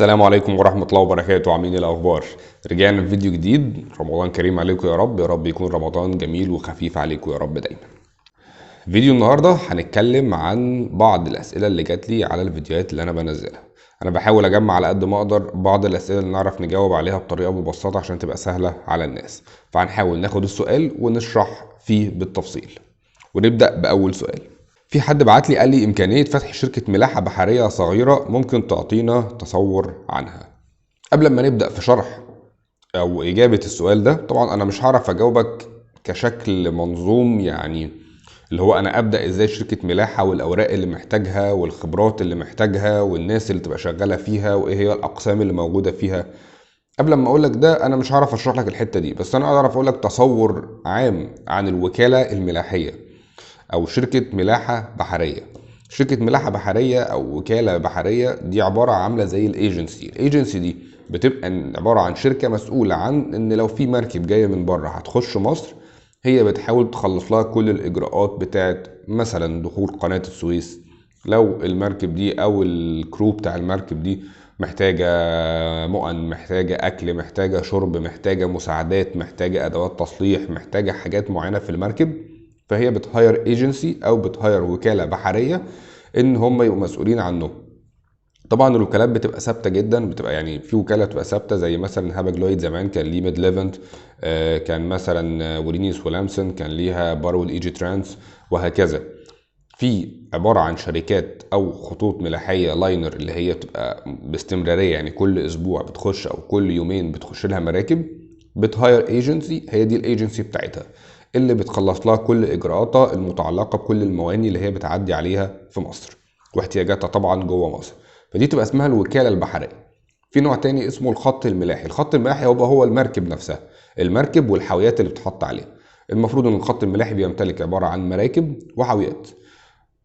السلام عليكم ورحمة الله وبركاته. عاملين ايه الأخبار؟ رجعنا في فيديو جديد. رمضان كريم عليكم يا رب، يا رب يكون رمضان جميل وخفيف عليكم يا رب دايما. فيديو النهاردة هنتكلم عن بعض الأسئلة اللي جات لي على الفيديوهات اللي أنا بنزلها. أنا بحاول أجمع على قد ما أقدر بعض الأسئلة اللي نعرف نجاوب عليها بطريقة مبسطة عشان تبقى سهلة على الناس، فهنحاول ناخد السؤال ونشرح فيه بالتفصيل. ونبدأ بأول سؤال. في حد بعت لي قال لي إمكانية فتح شركة ملاحة بحرية صغيرة، ممكن تعطينا تصور عنها؟ قبل ما نبدأ في شرح أو إجابة السؤال ده، طبعا أنا مش هعرف أجاوبك كشكل منظوم، يعني اللي هو أنا أبدأ إزاي شركة ملاحة والأوراق اللي محتاجها والخبرات اللي محتاجها والناس اللي تبقى شغالة فيها وإيه هي الأقسام اللي موجودة فيها. قبل ما أقولك ده أنا مش هعرف أشرح لك الحتة دي، بس أنا أعرف أقولك تصور عام عن الوكالة الملاحية او شركة ملاحة بحرية. شركة ملاحة بحرية او وكالة بحرية دي عبارة عاملة زي الايجنسي دي بتبقى عبارة عن شركة مسؤولة عن ان لو في مركب جاية من بره هتخش مصر، هي بتحاول تخلص لها كل الاجراءات بتاعت مثلا دخول قناة السويس. لو المركب دي او الكرو بتاع المركب دي محتاجة مؤن، محتاجة اكل، محتاجة شرب، محتاجة مساعدات، محتاجة ادوات تصليح، محتاجة حاجات معينة في المركب، فهي بتهاير ايجنسي او بتهاير وكاله بحريه ان هم يبقوا مسؤولين عنه. طبعا الوكالات بتبقى ثابته جدا، بتبقى يعني في وكاله بتبقى ثابته زي مثلا هابج لويد زمان كان ليه ميد ليفنت، كان مثلا ولينيس ولامسون كان ليها بارول ايجي ترانس، وهكذا. في عباره عن شركات او خطوط ملاحيه لاينر اللي هي بتبقى باستمراريه، يعني كل اسبوع بتخش او كل يومين بتخش لها مراكب، بتهاير ايجنسي، هي دي الايجنسي بتاعتها اللي بتخلص لها كل اجراءاتها المتعلقه بكل المواني اللي هي بتعدي عليها في مصر واحتياجاتها طبعا جوه مصر، فدي تبقى اسمها الوكاله البحريه. في نوع تاني اسمه الخط الملاحي. الخط الملاحي هو المركب نفسها، المركب والحاويات اللي بتحط عليها. المفروض ان الخط الملاحي بيمتلك عباره عن مراكب وحاويات،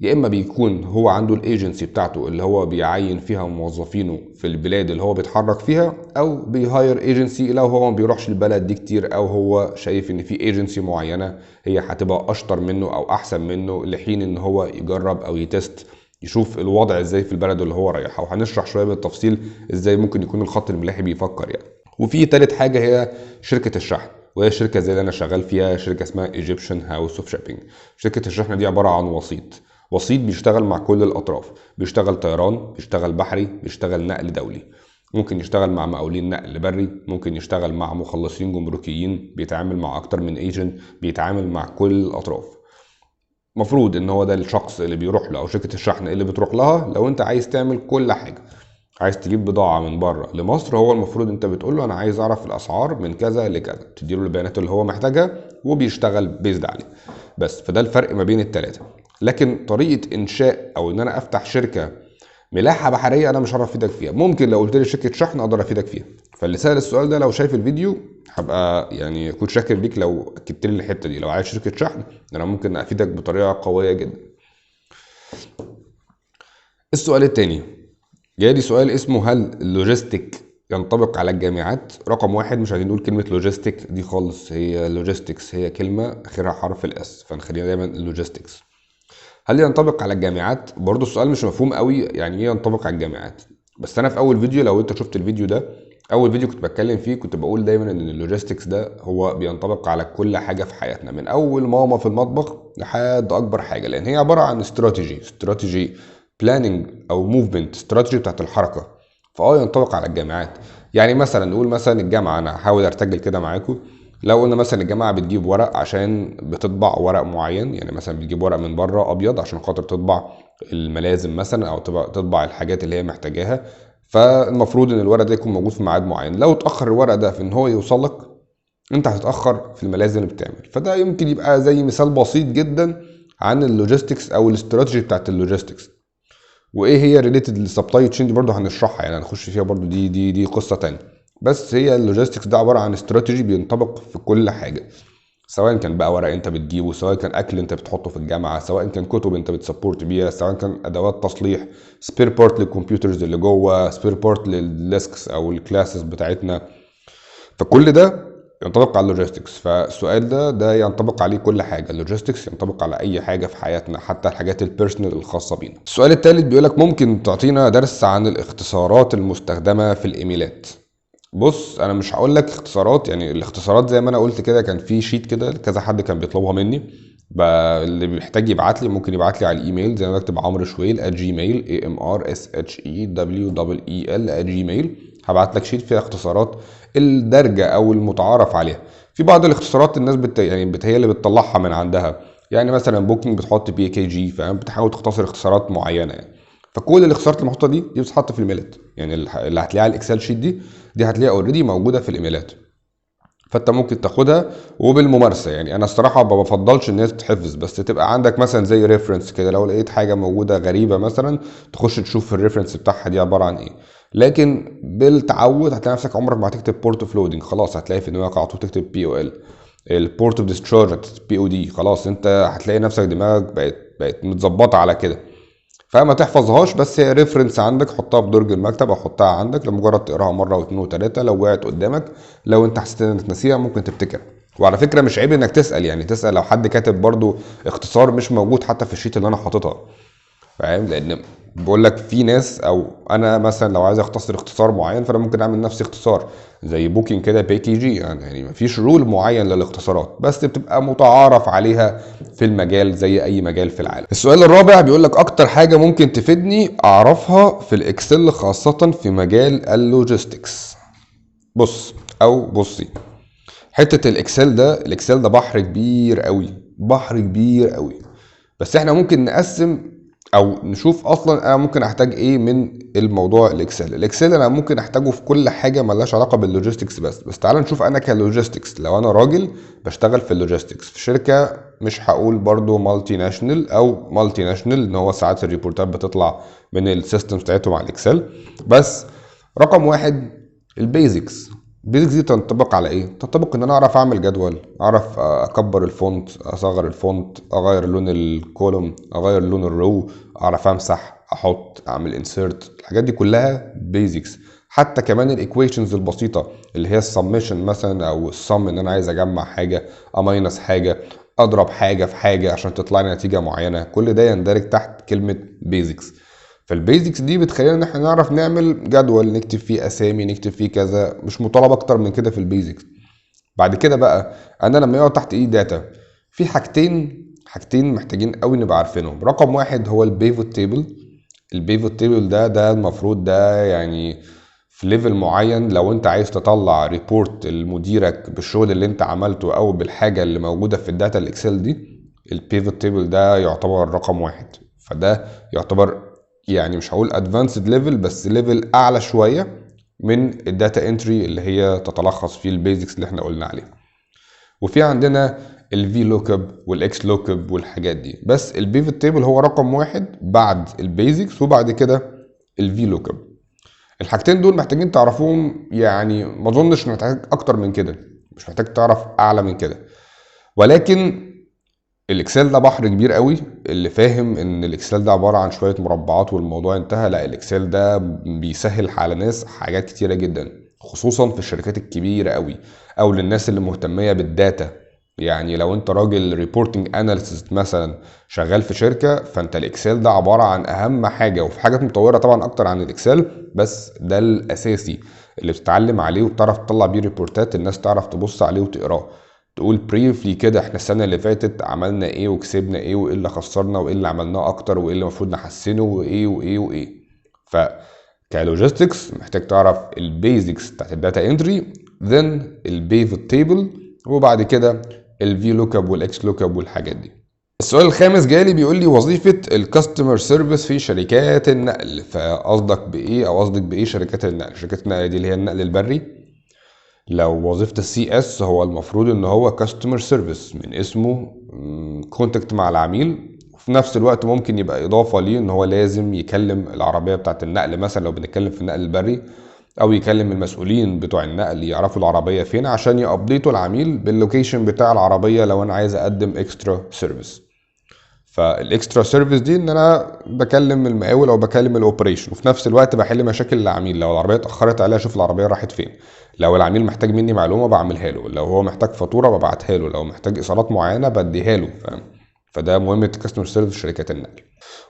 يا اما بيكون هو عنده الايجنسي بتاعته اللي هو بيعين فيها موظفينه في البلاد اللي هو بيتحرك فيها، او بيهاير ايجنسي لو هو ما بيروحش البلد دي كتير، او هو شايف ان في ايجنسي معينه هي هتبقى اشطر منه او احسن منه لحين ان هو يجرب او يتست يشوف الوضع ازاي في البلد اللي هو رايحها. وهنشرح شويه بالتفصيل ازاي ممكن يكون الخط الملاحي بيفكر يعني. وفي تالت حاجه هي شركه الشحن، وهي شركه زي اللي انا شغال فيها، شركه اسمها ايجيبشن هاوس اوف شيبينج. شركه الشحن دي عباره عن وسيط بيشتغل مع كل الأطراف، بيشتغل طيران، بيشتغل بحري، بيشتغل نقل دولي، ممكن يشتغل مع مقاولين نقل بري، ممكن يشتغل مع مخلصين جمركيين، بيتعامل مع أكتر من ايجنت، بيتعامل مع كل الأطراف. مفروض ان هو ده الشخص اللي بيروح له او شركة الشحن اللي بتروح لها لو انت عايز تعمل كل حاجة. عايز تجيب بضاعة من بره لمصر، هو المفروض انت بتقول له انا عايز اعرف الاسعار من كذا لكذا، تديله البيانات اللي هو محتاجها وبيشتغل بيزد عليه. بس فده الفرق ما بين التلاتة. لكن طريقة انشاء او ان انا افتح شركة ملاحة بحرية انا مش هعرف افيدك فيها. ممكن لو قلت لي شركة شحن اقدر افيدك فيها. فاللي سأل السؤال ده لو شايف الفيديو هبقى يعني كنت شاكر ليك لو اكدت لي الحتة دي. لو عايز شركة شحن انا ممكن افيدك بطريقة قوية جدا. السؤال التاني جالي سؤال اسمه هل اللوجيستيك ينطبق على الجامعات؟ رقم واحد مش عايزين نقول كلمة لوجيستيك دي خالص، هي لوجيستكس، هي كلمة اخرها حرف الاس، فنخليها دايما اللوجيستكس. هل ينطبق على الجامعات؟ برضو السؤال مش مفهوم قوي، يعني ايه ينطبق على الجامعات؟ بس انا في اول فيديو، لو انت شفت الفيديو ده، اول فيديو كنت بتكلم فيه كنت بقول دايما ان اللوجيستكس ده هو بينطبق على كل حاجة في حياتنا، من اول ماما في المطبخ لحد اكبر حاجة، لان هي عبارة عن استراتيجي بلاننج او موفمنت، استراتيجي بتاعت الحركة. ينطبق على الجامعات. يعني مثلا نقول مثلا الجامعة، انا هحاول ارتجل كده معاكم. لو قلنا مثلا الجامعة بتجيب ورق عشان بتطبع ورق معين، يعني مثلا بتجيب ورق من بره ابيض عشان خاطر تطبع الملازم مثلا او تطبع الحاجات اللي هي محتاجاها، فالمفروض ان الورق ده يكون موجود في ميعاد معين. لو اتاخر الورق ده في ان هو يوصل لك، انت هتتاخر في الملازم اللي بتعمل. فده يمكن يبقى زي مثال بسيط جدا عن اللوجيستكس او الاستراتيجي بتاعت اللوجيستكس. وايه هي ريليتد للسبلاي تشين دي برضه هنشرحها، يعني هنخش فيها برضه، دي قصه تانية. بس هي اللوجيستكس ده عباره عن استراتيجي بينطبق في كل حاجه، سواء كان بقى ورق انت بتجيبه، سواء كان اكل انت بتحطه في الجامعه، سواء كان كتب انت بتسبورت بيها، سواء كان ادوات تصليح، سبير بارت للكمبيوترز اللي جوه، سبير بارت للديسكس او الكلاسز بتاعتنا. فكل ده ينطبق على اللوجيستكس. فالسؤال ده ينطبق عليه كل حاجه، اللوجيستكس ينطبق على اي حاجه في حياتنا، حتى الحاجات البيرسونال الخاصه بينا. السؤال الثالث بيقولك ممكن تعطينا درس عن الاختصارات المستخدمه في الايميلات؟ بص انا مش هقول لك اختصارات، يعني الاختصارات زي ما انا قلت كده كان في شيت كده كذا حد كان بيطلبها مني، اللي بيحتاج يبعت لي ممكن يبعت لي على الايميل زي ما بكتب عمرو شويل @gmail AMRSHEWEL@gmail. هبعت لك شيت فيها اختصارات الدرجه او المتعارف عليها. في بعض الاختصارات الناس يعني هي اللي بتطلعها من عندها، يعني مثلا بوكينج بتحط PKG، فاهم، بتحاول تختصر اختصارات معينه يعني. فكل الاختصارات المحطوطه دي بتتحط في الايميلات، يعني اللي هتلاقيها على الاكسل شيت دي هتلاقيها اوريدي موجوده في الايميلات، فانت ممكن تاخدها وبالممارسه. يعني انا الصراحه ما بفضلش ان هي تتحفظ، بس تبقى عندك مثلا زي ريفرنس كده، لو لقيت حاجه موجوده غريبه مثلا تخش تشوف الريفرنس بتاعها دي عباره عن ايه. لكن بالتعود هتلاقي نفسك عمرك ما هتكتب بورت اوف لودنج، خلاص هتلاقي في دماغك على طول تكتب POL. البورت اوف ديسشارج POD، خلاص انت هتلاقي نفسك دماغك بقت متظبطه على كده. فما تحفظهاش، بس هي ريفرنس عندك، حطها في درج المكتب او حطها عندك لمجرد تقراها مره واثنين وثلاثه لو وقعت قدامك. لو انت حسيت انك نسيها ممكن تفتكر. وعلى فكره مش عيب انك تسال، يعني تسال لو حد كاتب برضو اختصار مش موجود حتى في الشيت اللي انا حاططها، فاهم. لان بقول لك في ناس، او انا مثلا لو عايز اختصر اختصار معين فانا ممكن اعمل نفسي اختصار زي بوكينج كده PKG، يعني مفيش رول معين للاختصارات، بس بتبقى متعارف عليها في المجال زي اي مجال في العالم. السؤال الرابع بيقول لك اكتر حاجه ممكن تفيدني اعرفها في الاكسل خاصه في مجال اللوجيستكس. بصي، حته الاكسل ده بحر كبير قوي، بحر كبير قوي. بس احنا ممكن نقسم او نشوف اصلا انا ممكن احتاج ايه من الموضوع. الاكسل انا ممكن احتاجه في كل حاجه ملهاش علاقه باللوجيستكس، بس تعال نشوف انا كلوجيستكس. لو انا راجل بشتغل في اللوجيستكس في شركه، مش هقول برضو مالتي ناشونال او مالتي ناشونال ان هو ساعات الريبورتات بتطلع من السيستمز بتاعتهم على الاكسل، بس رقم واحد البيزكس. البيزكس دي تنطبق على ايه؟ تنطبق ان انا اعرف اعمل جدول، اعرف اكبر الفونت، اصغر الفونت، اغير لون الكولوم، اغير لون الرو، اعرف امسح، احط، اعمل انسيرت. الحاجات دي كلها بيزكس. حتى كمان الايكويشنز البسيطه اللي هي السمشن مثلا او السم، ان انا عايز اجمع حاجه، اماينس حاجه، اضرب حاجه في حاجه عشان تطلع لي نتيجه معينه، كل ده يندرج تحت كلمه بيزكس. فالبيزكس دي بتخلينا ان احنا نعرف نعمل جدول نكتب فيه اسامي، نكتب فيه كذا، مش مطالب اكتر من كده في البيزكس. بعد كده بقى انا لما يقعد تحت ايدي داتا، في حاجتين محتاجين قوي نبقى عارفينهم. رقم واحد هو البيفوت تيبل. البيفوت تيبل ده المفروض ده يعني في ليفل معين، لو انت عايز تطلع ريبورت لمديرك بالشغل اللي انت عملته او بالحاجه اللي موجوده في الداتا الاكسل دي، البيفوت تيبل ده يعتبر رقم واحد. فده يعتبر يعني مش هقول ادفانسد ليفل، بس ليفل اعلى شويه من الداتا انتري اللي هي تتلخص في البيزكس اللي احنا قلنا عليها. وفي عندنا الفي لوك اب والاكس لوك اب والحاجات دي، بس البيفوت تيبل هو رقم واحد بعد البيزكس، وبعد كده الفي لوك اب. الحاجتين دول محتاجين تعرفوهم، يعني ما اظنش محتاج اكتر من كده، مش محتاج تعرف اعلى من كده. ولكن الاكسل ده بحر كبير قوي، اللي فاهم ان الاكسل ده عباره عن شويه مربعات والموضوع انتهى، لا، الاكسل ده بيسهل على ناس حاجات كتيره جدا، خصوصا في الشركات الكبيره قوي او للناس اللي مهتميه بالداتا. يعني لو انت راجل ريبورتنج اناليست مثلا شغال في شركه، فانت الاكسل ده عباره عن اهم حاجه، وفي حاجات متطوره طبعا اكتر عن الاكسل، بس ده الاساسي اللي بتتعلم عليه وبتعرف تطلع بيه ريبورتات الناس تعرف تبص عليه وتقراه، تقول بريفلي كده احنا السنه اللي فاتت عملنا ايه وكسبنا ايه وايه اللي خسرنا وايه اللي عملناه اكتر وايه اللي المفروض نحسنه وايه وايه وايه. ف كلوجيستكس محتاج تعرف البيزكس بتاعت الداتا انتري، ذن البيفوت تيبل، وبعد كده الفي لوك اب والاكس لوك اب والحاجات دي. السؤال الخامس جالي بيقول لي وظيفه الكاستمر سيرفيس في شركات النقل. فقصدك بايه او قصدك بايه شركات النقل؟ شركات النقل دي اللي هي النقل البري. لو وظيفة CS هو المفروض ان هو كاستمر سيرفيس من اسمه، كونتاكت مع العميل، وفي نفس الوقت ممكن يبقى اضافة ليه ان هو لازم يكلم العربية بتاعة النقل مثلا لو بنتكلم في النقل البري، او يكلم المسؤولين بتوع النقل يعرفوا العربية فين عشان يابديتوا العميل باللوكيشن بتاع العربية لو انا عايز اقدم اكسترا سيرفيس. فالاكسترا سيرفيس دي ان انا بكلم المقاول او بكلم الاوبريشن، وفي نفس الوقت بحل مشاكل العميل. لو العربيه اتاخرت عليها اشوف العربيه راحت فين، لو العميل محتاج مني معلومه بعملها له، لو هو محتاج فاتوره ببعتها له، لو محتاج ايصالات معينه بديها له، فاهم؟ فده مهمه كاستمر سيرفيس شركات النقل.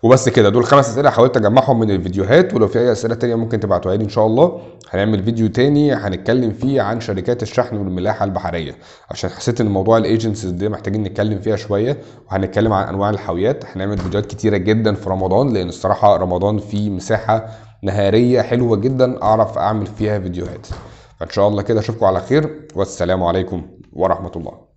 وبس كده، دول 5 اسئله حاولت اجمعهم من الفيديوهات، ولو في اي اسئله تانية ممكن تبعتوها لي ان شاء الله. هنعمل فيديو تاني هنتكلم فيه عن شركات الشحن والملاحه البحريه، عشان حسيت ان موضوع الايجنسيز دي محتاجين نتكلم فيها شويه، وهنتكلم عن انواع الحاويات. هنعمل فيديوهات كتيره جدا في رمضان، لان الصراحه رمضان فيه مساحه نهاريه حلوه جدا اعرف اعمل فيها فيديوهات. فان شاء الله كده اشوفكم على خير، والسلام عليكم ورحمه الله.